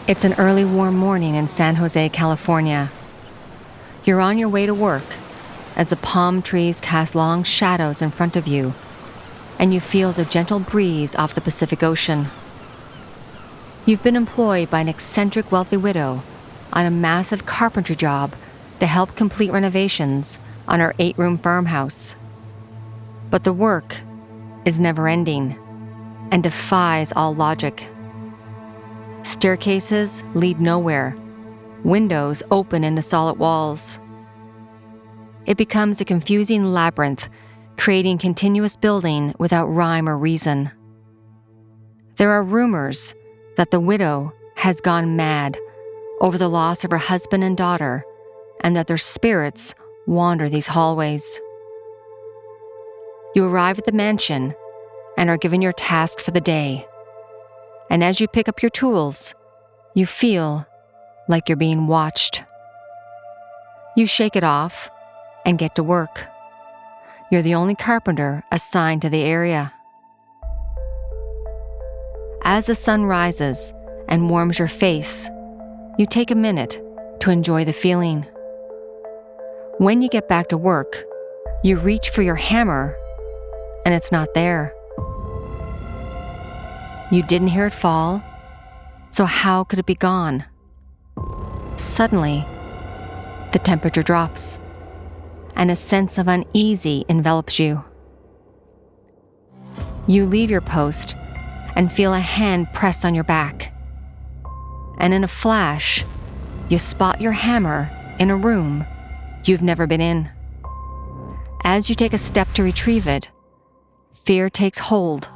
It's an early warm morning in San Jose, California. You're on your way to work as the palm trees cast long shadows in front of you, and you feel the gentle breeze off the Pacific Ocean. You've been employed by an eccentric wealthy widow on a massive carpentry job to help complete renovations on her 8-room farmhouse. But the work is never-ending and defies all logic. Staircases lead nowhere. Windows open into solid walls. It becomes a confusing labyrinth, creating continuous building without rhyme or reason. There are rumors that the widow has gone mad over the loss of her husband and daughter, and that their spirits wander these hallways. You arrive at the mansion and are given your task for the day. And as you pick up your tools, you feel like you're being watched. You shake it off and get to work. You're the only carpenter assigned to the area. As the sun rises and warms your face, you take a minute to enjoy the feeling. When you get back to work, you reach for your hammer, and it's not there. You didn't hear it fall, so how could it be gone? Suddenly, the temperature drops, and a sense of uneasy envelops you. You leave your post and feel a hand press on your back. And in a flash, you spot your hammer in a room you've never been in. As you take a step to retrieve it, fear takes hold,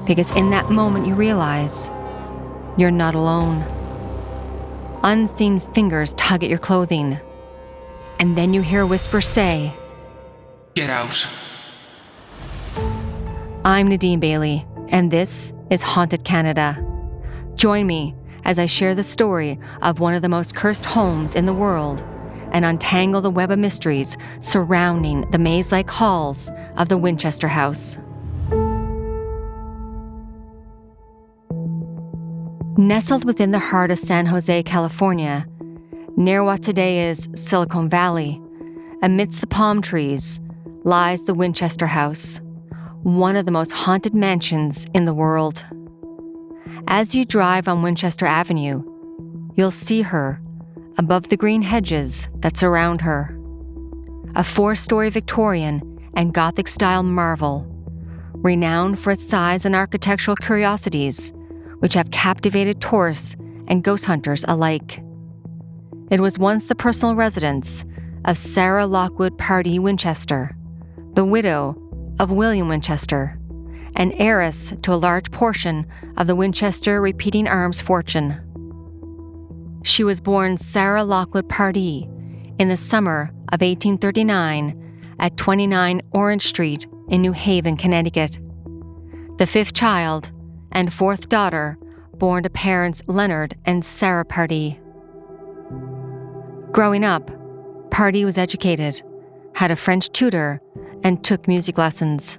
because in that moment you realize you're not alone. Unseen fingers tug at your clothing, and then you hear a whisper say, "Get out." I'm Nadine Bailey, and this is Haunted Canada. Join me as I share the story of one of the most cursed homes in the world and untangle the web of mysteries surrounding the maze-like halls of the Winchester House. Nestled within the heart of San Jose, California, near what today is Silicon Valley, amidst the palm trees, lies the Winchester House, one of the most haunted mansions in the world. As you drive on Winchester Avenue, you'll see her above the green hedges that surround her. A 4-story Victorian and Gothic-style marvel, renowned for its size and architectural curiosities, which have captivated tourists and ghost hunters alike. It was once the personal residence of Sarah Lockwood Winchester, the widow of William Winchester, and heiress to a large portion of the Winchester repeating arms fortune. She was born Sarah Lockwood Pardee in the summer of 1839 at 29 Orange Street in New Haven, Connecticut, the 5th child and 4th daughter born to parents Leonard and Sarah Pardee. Growing up, Pardee was educated, had a French tutor, and took music lessons.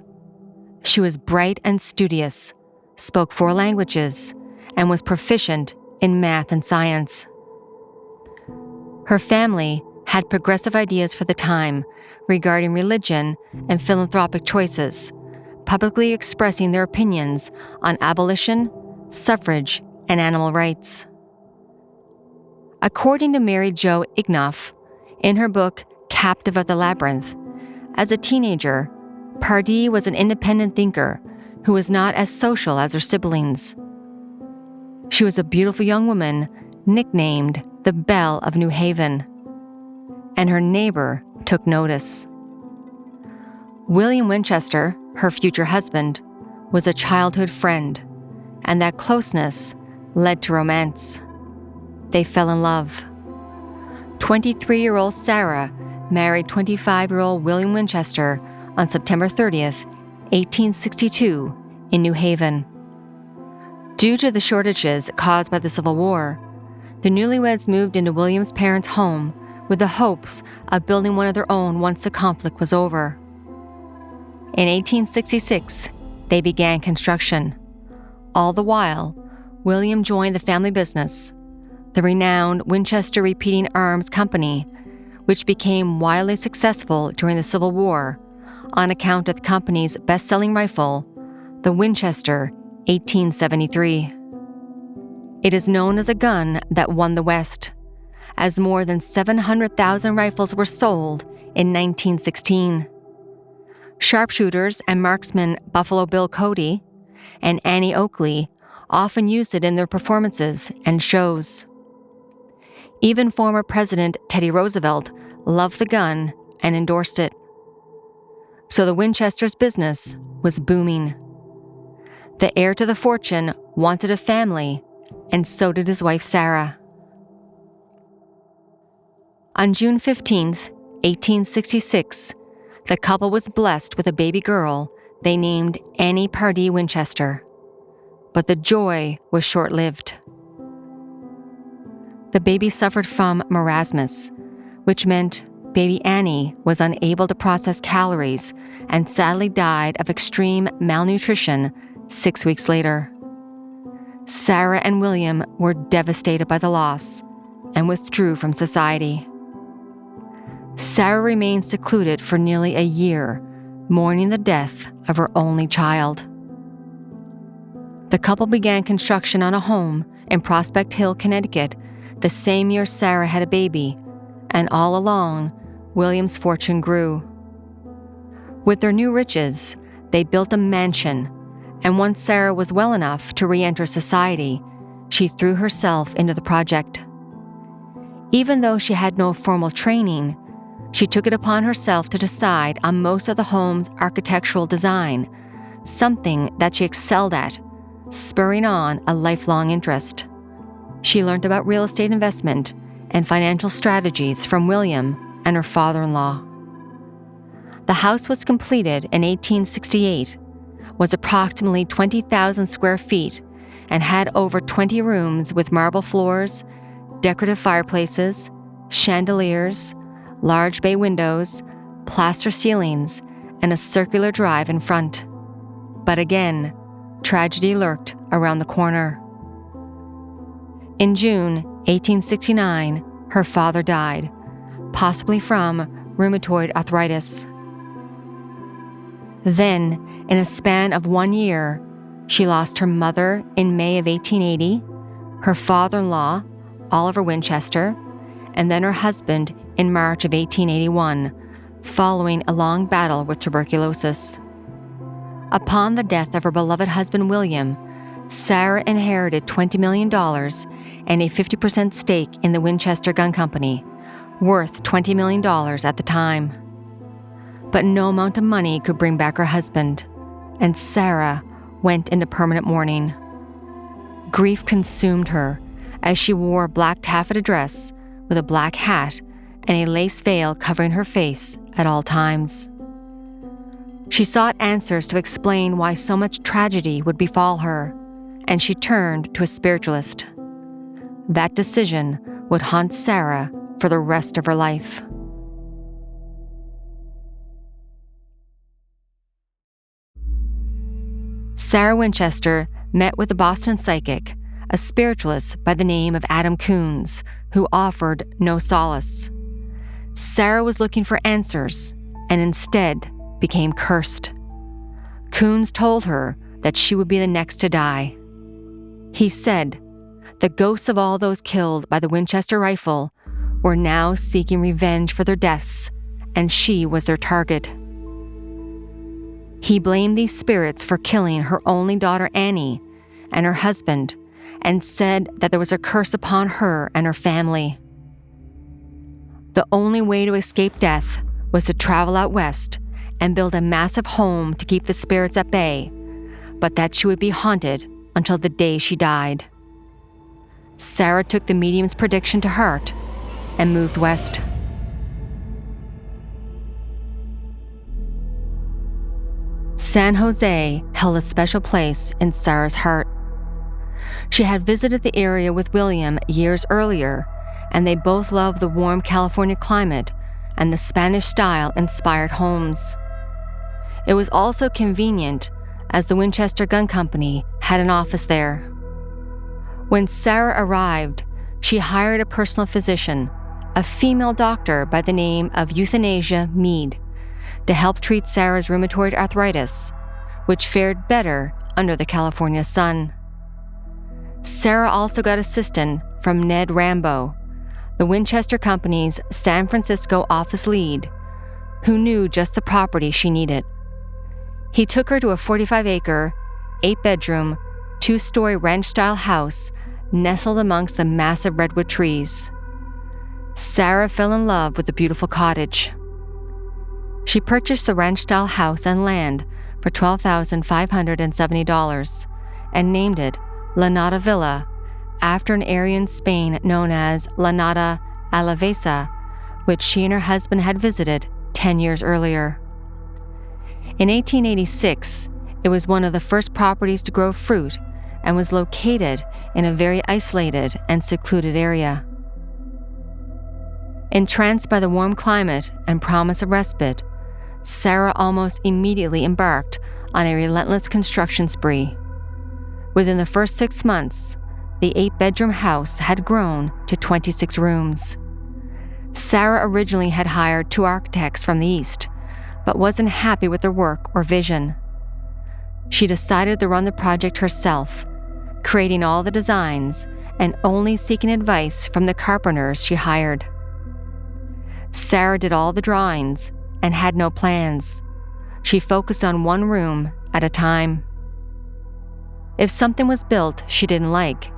She was bright and studious, spoke 4 languages, and was proficient in math and science. Her family had progressive ideas for the time regarding religion and philanthropic choices, publicly expressing their opinions on abolition, suffrage, and animal rights. According to Mary Jo Ignoff, in her book Captive of the Labyrinth, as a teenager, Pardee was an independent thinker who was not as social as her siblings. She was a beautiful young woman nicknamed the Belle of New Haven, and her neighbor took notice. William Winchester, her future husband, was a childhood friend, and that closeness led to romance. They fell in love. 23-year-old Sarah married 25-year-old William Winchester on September 30th, 1862, in New Haven. Due to the shortages caused by the Civil War, the newlyweds moved into William's parents' home with the hopes of building one of their own once the conflict was over. In 1866, they began construction. All the while, William joined the family business, the renowned Winchester Repeating Arms Company, which became wildly successful during the Civil War on account of the company's best-selling rifle, the Winchester 1873. It is known as a gun that won the West, as more than 700,000 rifles were sold in 1916. Sharpshooters and marksmen Buffalo Bill Cody and Annie Oakley often used it in their performances and shows. Even former President Teddy Roosevelt loved the gun and endorsed it. So the Winchester's business was booming. The heir to the fortune wanted a family, and so did his wife Sarah. On June 15, 1866, the couple was blessed with a baby girl they named Annie Pardee Winchester. But the joy was short-lived. The baby suffered from marasmus, which meant baby Annie was unable to process calories and sadly died of extreme malnutrition 6 weeks later. Sarah and William were devastated by the loss and withdrew from society. Sarah remained secluded for nearly a year, mourning the death of her only child. The couple began construction on a home in Prospect Hill, Connecticut, the same year Sarah had a baby, and all along, William's fortune grew. With their new riches, they built a mansion, and once Sarah was well enough to re-enter society, she threw herself into the project. Even though she had no formal training, she took it upon herself to decide on most of the home's architectural design, something that she excelled at, spurring on a lifelong interest. She learned about real estate investment and financial strategies from William and her father-in-law. The house was completed in 1868, was approximately 20,000 square feet, and had over 20 rooms with marble floors, decorative fireplaces, chandeliers, large bay windows, plaster ceilings, and a circular drive in front. But again, tragedy lurked around the corner. In June 1869, her father died, possibly from rheumatoid arthritis. Then, in a span of 1 year, she lost her mother in May of 1880, her father-in-law, Oliver Winchester, and then her husband in March of 1881, following a long battle with tuberculosis. Upon the death of her beloved husband William, Sarah inherited $20 million and a 50% stake in the Winchester Gun Company, worth $20 million at the time. But no amount of money could bring back her husband, and Sarah went into permanent mourning. Grief consumed her as she wore a black taffeta dress with a black hat and a lace veil covering her face at all times. She sought answers to explain why so much tragedy would befall her, and she turned to a spiritualist. That decision would haunt Sarah for the rest of her life. Sarah Winchester met with a Boston psychic, a spiritualist by the name of Adam Coons, who offered no solace. Sarah was looking for answers and instead became cursed. Coons told her that she would be the next to die. He said the ghosts of all those killed by the Winchester rifle were now seeking revenge for their deaths, and she was their target. He blamed these spirits for killing her only daughter Annie and her husband, and said that there was a curse upon her and her family. The only way to escape death was to travel out west and build a massive home to keep the spirits at bay, but that she would be haunted until the day she died. Sarah took the medium's prediction to heart and moved west. San Jose held a special place in Sarah's heart. She had visited the area with William years earlier, and they both loved the warm California climate and the Spanish-style inspired homes. It was also convenient, as the Winchester Gun Company had an office there. When Sarah arrived, she hired a personal physician, a female doctor by the name of Euthanasia Mead, to help treat Sarah's rheumatoid arthritis, which fared better under the California sun. Sarah also got assistance from Ned Rambo, the Winchester Company's San Francisco office lead, who knew just the property she needed. He took her to a 45-acre, 8-bedroom, 2-story ranch-style house nestled amongst the massive redwood trees. Sarah fell in love with the beautiful cottage. She purchased the ranch-style house and land for $12,570 and named it La Nada Villa, after an area in Spain known as La Nada Alavesa, which she and her husband had visited 10 years earlier. In 1886, it was one of the first properties to grow fruit and was located in a very isolated and secluded area. Entranced by the warm climate and promise of respite, Sarah almost immediately embarked on a relentless construction spree. Within the first 6 months, the 8-bedroom house had grown to 26 rooms. Sarah originally had hired 2 architects from the East, but wasn't happy with their work or vision. She decided to run the project herself, creating all the designs and only seeking advice from the carpenters she hired. Sarah did all the drawings and had no plans. She focused on one room at a time. If something was built she didn't like,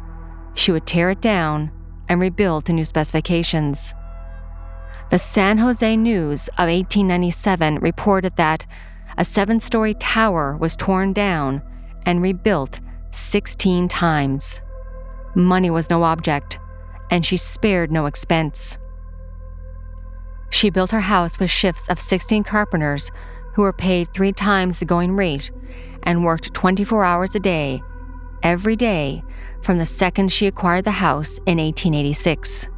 she would tear it down and rebuild to new specifications. The San Jose News of 1897 reported that a 7-story tower was torn down and rebuilt 16 times. Money was no object, and she spared no expense. She built her house with shifts of 16 carpenters who were paid 3 times the going rate and worked 24 hours a day, every day, from the second she acquired the house in 1886.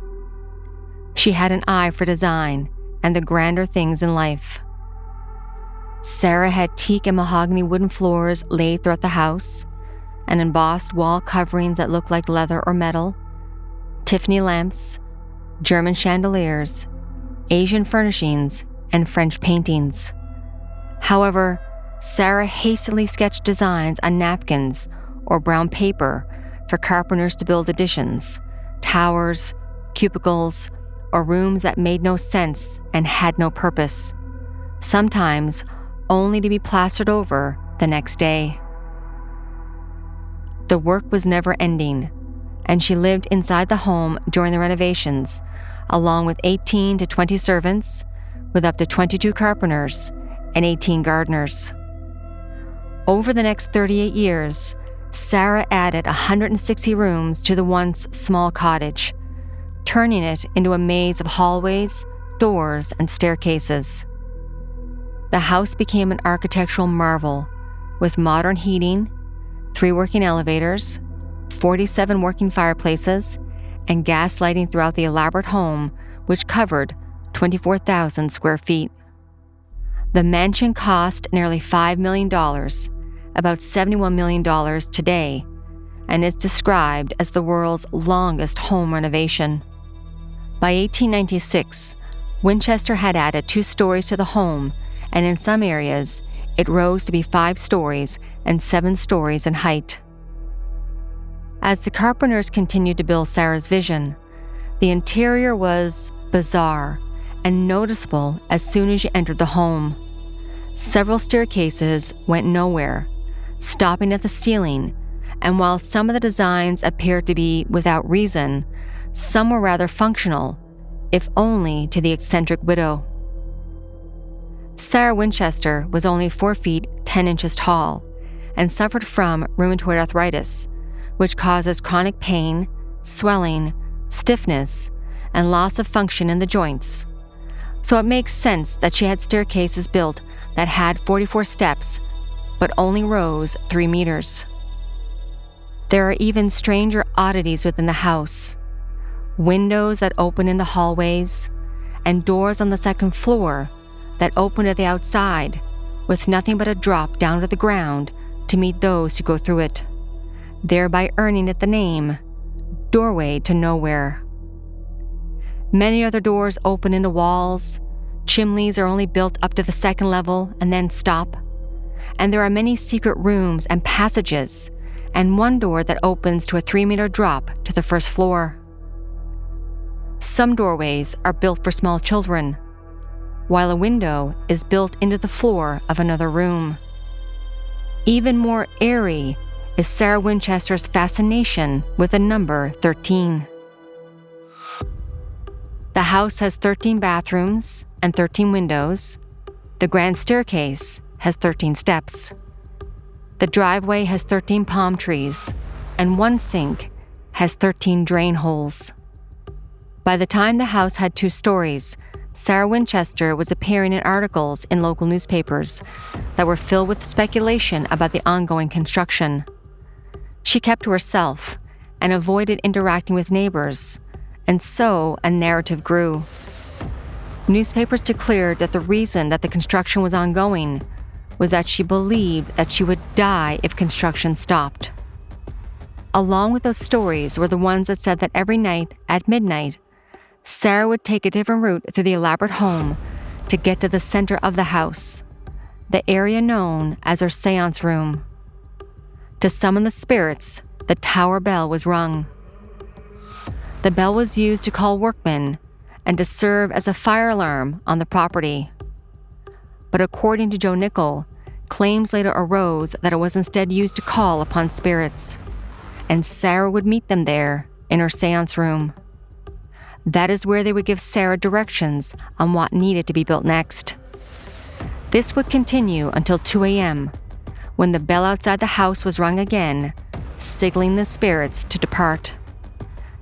She had an eye for design and the grander things in life. Sarah had teak and mahogany wooden floors laid throughout the house, and embossed wall coverings that looked like leather or metal, Tiffany lamps, German chandeliers, Asian furnishings, and French paintings. However, Sarah hastily sketched designs on napkins or brown paper for carpenters to build additions, towers, cubicles, or rooms that made no sense and had no purpose, sometimes only to be plastered over the next day. The work was never ending, and she lived inside the home during the renovations, along with 18 to 20 servants, with up to 22 carpenters and 18 gardeners. Over the next 38 years, Sarah added 160 rooms to the once small cottage, turning it into a maze of hallways, doors, and staircases. The house became an architectural marvel, with modern heating, 3 working elevators, 47 working fireplaces, and gas lighting throughout the elaborate home, which covered 24,000 square feet. The mansion cost nearly $5 million, about $71 million today, and is described as the world's longest home renovation. By 1896, Winchester had added 2 stories to the home, and in some areas, it rose to be 5 stories and 7 stories in height. As the carpenters continued to build Sarah's vision, the interior was bizarre and noticeable as soon as you entered the home. Several staircases went nowhere, stopping at the ceiling, and while some of the designs appeared to be without reason, some were rather functional, if only to the eccentric widow. Sarah Winchester was only 4 feet 10 inches tall and suffered from rheumatoid arthritis, which causes chronic pain, swelling, stiffness, and loss of function in the joints. So it makes sense that she had staircases built that had 44 steps, but only rose 3 meters. There are even stranger oddities within the house: windows that open into hallways, and doors on the 2nd floor that open to the outside, with nothing but a drop down to the ground to meet those who go through it, thereby earning it the name doorway to nowhere. Many other doors open into walls. Chimneys are only built up to the second level and then stop. And there are many secret rooms and passages, and one door that opens to a 3-meter drop to the first floor. Some doorways are built for small children, while a window is built into the floor of another room. Even more eerie is Sarah Winchester's fascination with the number 13. The house has 13 bathrooms and 13 windows. The grand staircase has 13 steps. The driveway has 13 palm trees, and one sink has 13 drain holes. By the time the house had 2 stories, Sarah Winchester was appearing in articles in local newspapers that were filled with speculation about the ongoing construction. She kept to herself and avoided interacting with neighbors, and so a narrative grew. Newspapers declared that the reason that the construction was ongoing was that she believed that she would die if construction stopped. Along with those stories were the ones that said that every night at midnight, Sarah would take a different route through the elaborate home to get to the center of the house, the area known as her seance room. To summon the spirits, the tower bell was rung. The bell was used to call workmen and to serve as a fire alarm on the property. But according to Joe Nickel, claims later arose that it was instead used to call upon spirits, and Sarah would meet them there in her seance room. That is where they would give Sarah directions on what needed to be built next. This would continue until 2 a.m., when the bell outside the house was rung again, signaling the spirits to depart.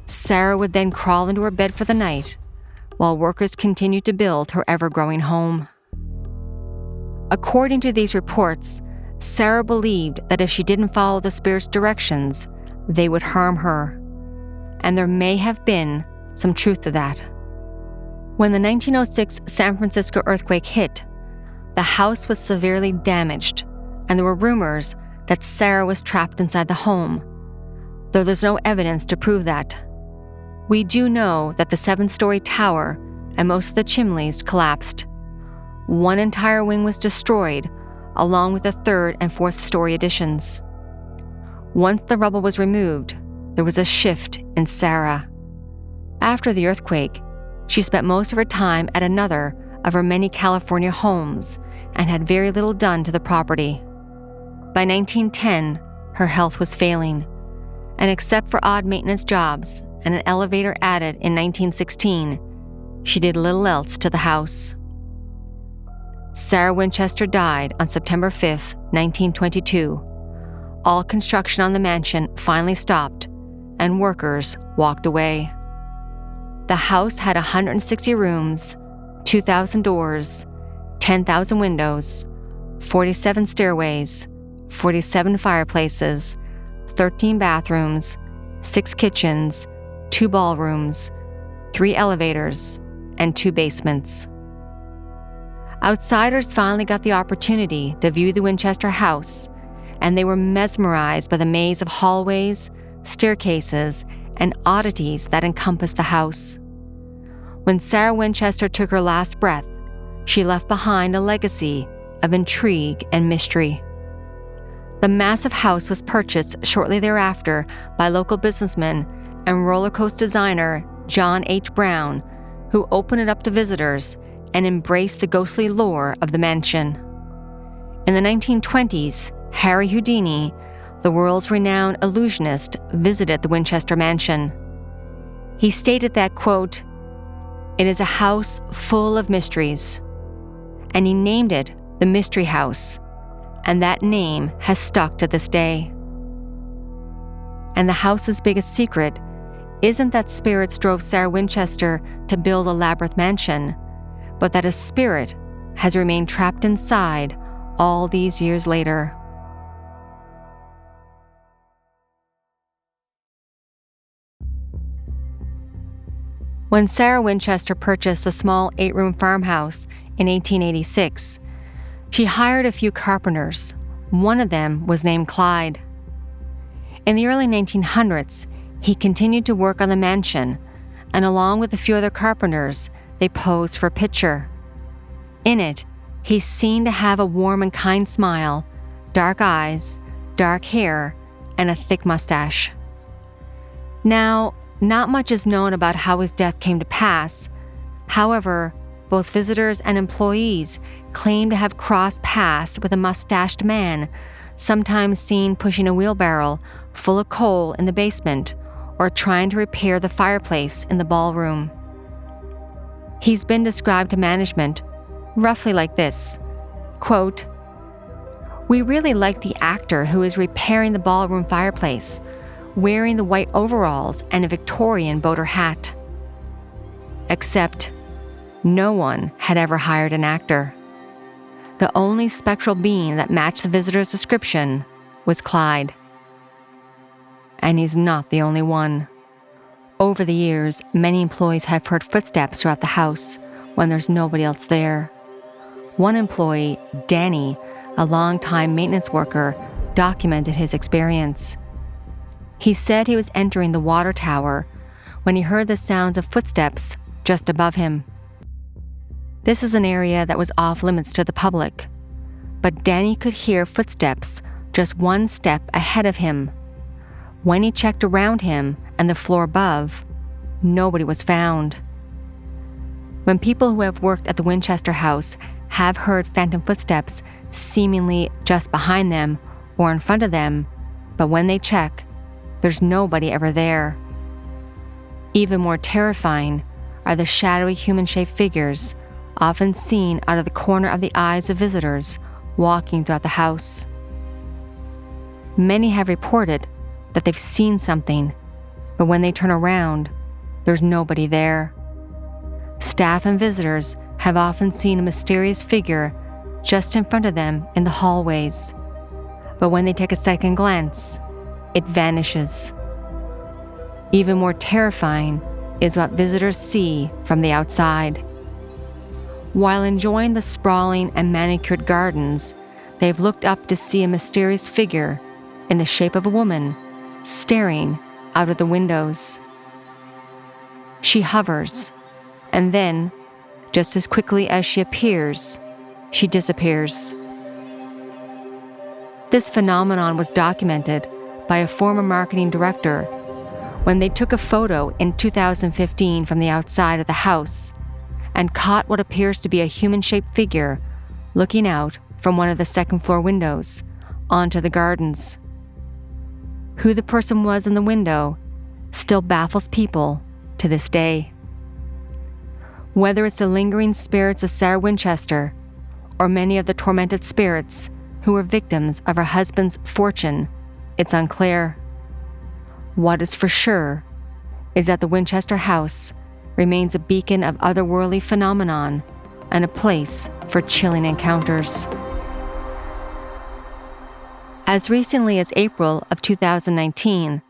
Sarah would then crawl into her bed for the night, while workers continued to build her ever-growing home. According to these reports, Sarah believed that if she didn't follow the spirits' directions, they would harm her. And there may have been some truth to that. When the 1906 San Francisco earthquake hit, the house was severely damaged, and there were rumors that Sarah was trapped inside the home, though there's no evidence to prove that. We do know that the 7-story tower and most of the chimneys collapsed. One entire wing was destroyed, along with the 3rd and 4th story additions. Once the rubble was removed, there was a shift in Sarah. After the earthquake, she spent most of her time at another of her many California homes and had very little done to the property. By 1910, her health was failing, and except for odd maintenance jobs and an elevator added in 1916, she did little else to the house. Sarah Winchester died on September 5, 1922. All construction on the mansion finally stopped, and workers walked away. The house had 160 rooms, 2,000 doors, 10,000 windows, 47 stairways, 47 fireplaces, 13 bathrooms, 6 kitchens, 2 ballrooms, 3 elevators, and 2 basements. Outsiders finally got the opportunity to view the Winchester House, and they were mesmerized by the maze of hallways, staircases, and oddities that encompassed the house. When Sarah Winchester took her last breath, she left behind a legacy of intrigue and mystery. The massive house was purchased shortly thereafter by local businessman and roller coaster designer John H. Brown, who opened it up to visitors and embraced the ghostly lore of the mansion. In the 1920s, Harry Houdini, the world's renowned illusionist, visited the Winchester mansion. He stated that, quote, "It is a house full of mysteries," and he named it the Mystery House, and that name has stuck to this day. And the house's biggest secret isn't that spirits drove Sarah Winchester to build a labyrinth mansion, but that a spirit has remained trapped inside all these years later. When Sarah Winchester purchased the small 8-room farmhouse in 1886, she hired a few carpenters. One of them was named Clyde. In the early 1900s, he continued to work on the mansion, and along with a few other carpenters, they posed for a picture. In it, he's seen to have a warm and kind smile, dark eyes, dark hair, and a thick mustache. Now, not much is known about how his death came to pass. However, both visitors and employees claim to have crossed paths with a mustached man, sometimes seen pushing a wheelbarrow full of coal in the basement or trying to repair the fireplace in the ballroom. He's been described to management roughly like this, quote, "We really like the actor who is repairing the ballroom fireplace, wearing the white overalls and a Victorian boater hat." Except no one had ever hired an actor. The only spectral being that matched the visitor's description was Clyde. And he's not the only one. Over the years, many employees have heard footsteps throughout the house when there's nobody else there. One employee, Danny, a longtime maintenance worker, documented his experience. He said he was entering the water tower when he heard the sounds of footsteps just above him. This is an area that was off limits to the public, but Danny could hear footsteps just one step ahead of him. When he checked around him and the floor above, nobody was found. When people who have worked at the Winchester House have heard phantom footsteps seemingly just behind them or in front of them, but when they check, there's nobody ever there. Even more terrifying are the shadowy human-shaped figures often seen out of the corner of the eyes of visitors walking throughout the house. Many have reported that they've seen something, but when they turn around, there's nobody there. Staff and visitors have often seen a mysterious figure just in front of them in the hallways, but when they take a second glance, it vanishes. Even more terrifying is what visitors see from the outside. While enjoying the sprawling and manicured gardens, they've looked up to see a mysterious figure in the shape of a woman staring out of the windows. She hovers, and then, just as quickly as she appears, she disappears. This phenomenon was documented by a former marketing director when they took a photo in 2015 from the outside of the house and caught what appears to be a human-shaped figure looking out from one of the second-floor windows onto the gardens. Who the person was in the window still baffles people to this day. Whether it's the lingering spirits of Sarah Winchester or many of the tormented spirits who were victims of her husband's fortune, it's unclear. What is for sure is that the Winchester House remains a beacon of otherworldly phenomenon and a place for chilling encounters. As recently as April of 2019,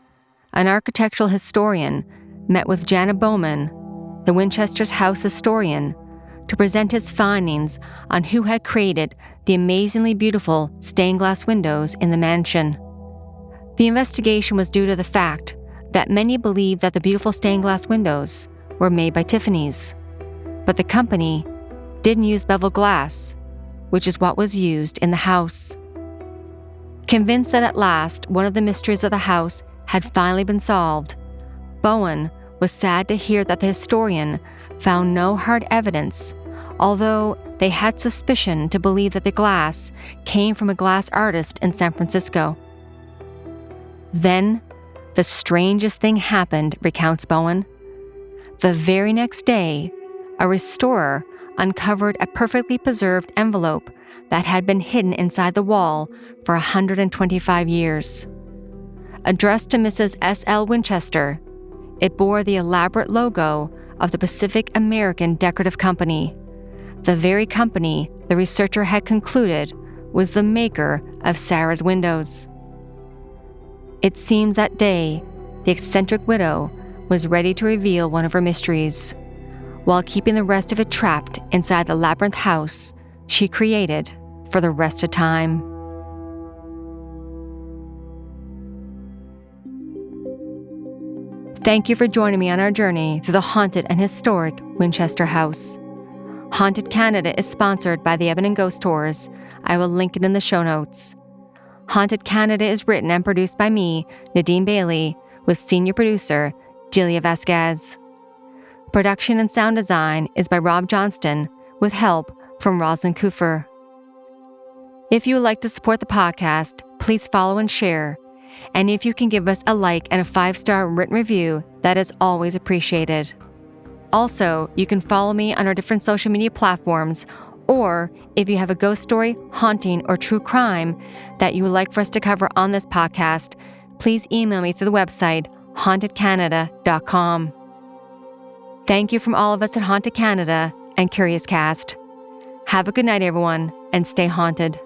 an architectural historian met with Janet Bowman, the Winchester's house historian, to present his findings on who had created the amazingly beautiful stained glass windows in the mansion. The investigation was due to the fact that many believed that the beautiful stained glass windows were made by Tiffany's, but the company didn't use beveled glass, which is what was used in the house. Convinced that at last one of the mysteries of the house had finally been solved, Bowen was sad to hear that the historian found no hard evidence, although they had suspicion to believe that the glass came from a glass artist in San Francisco. Then, the strangest thing happened, recounts Bowen. The very next day, a restorer uncovered a perfectly preserved envelope that had been hidden inside the wall for 125 years. Addressed to Mrs. S.L. Winchester, it bore the elaborate logo of the Pacific American Decorative Company, the very company the researcher had concluded was the maker of Sarah's windows. It seems that day, the eccentric widow was ready to reveal one of her mysteries, while keeping the rest of it trapped inside the labyrinth house she created for the rest of time. Thank you for joining me on our journey through the haunted and historic Winchester House. Haunted Canada is sponsored by the Edmonton Ghost Tours. I will link it in the show notes. Haunted Canada is written and produced by me, Nadine Bailey, with senior producer Delia Vasquez. Production and sound design is by Rob Johnston, with help from Rosalind Kufer. If you would like to support the podcast, please follow and share. And if you can give us a like and a 5-star written review, that is always appreciated. Also, you can follow me on our different social media platforms, or if you have a ghost story, haunting, or true crime that you would like for us to cover on this podcast, please email me through the website hauntedcanada.com. Thank you from all of us at Haunted Canada and Curious Cast. Have a good night, everyone, and stay haunted.